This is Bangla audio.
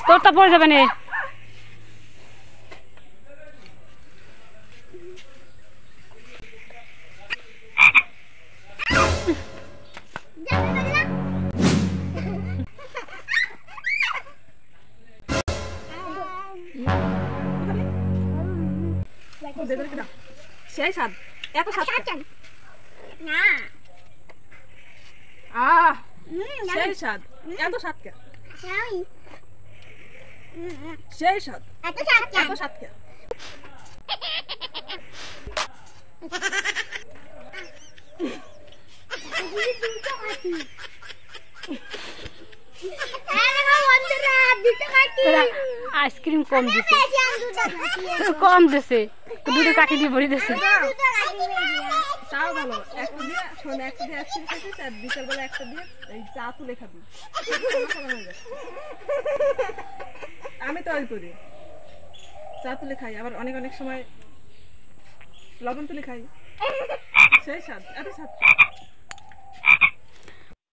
তোরটা পড়ে যাবে না। সেই স্বাদ, এত স্বাদ না সেই স্বাদ, এত স্বাদ কে? আমি সেই স্বাদ, এত স্বাদ এত স্বাদ কে? আইসক্রিম কম দিছে, কম দিছে, দুটো কাঠি দিয়ে ভরে দিছে। তাও ভালো, একটা দিয়ে শোন, একটা দিয়ে আইসক্রিম খাইছিস আর বিকেল বেলা একটা দিয়ে এই চা তুলে খাবি। আমি তো ওই করি, চা তুলে খাই, আবার অনেক অনেক সময় লবণ তুলে খাই। সেই স্বাদ, এত স্বাদ।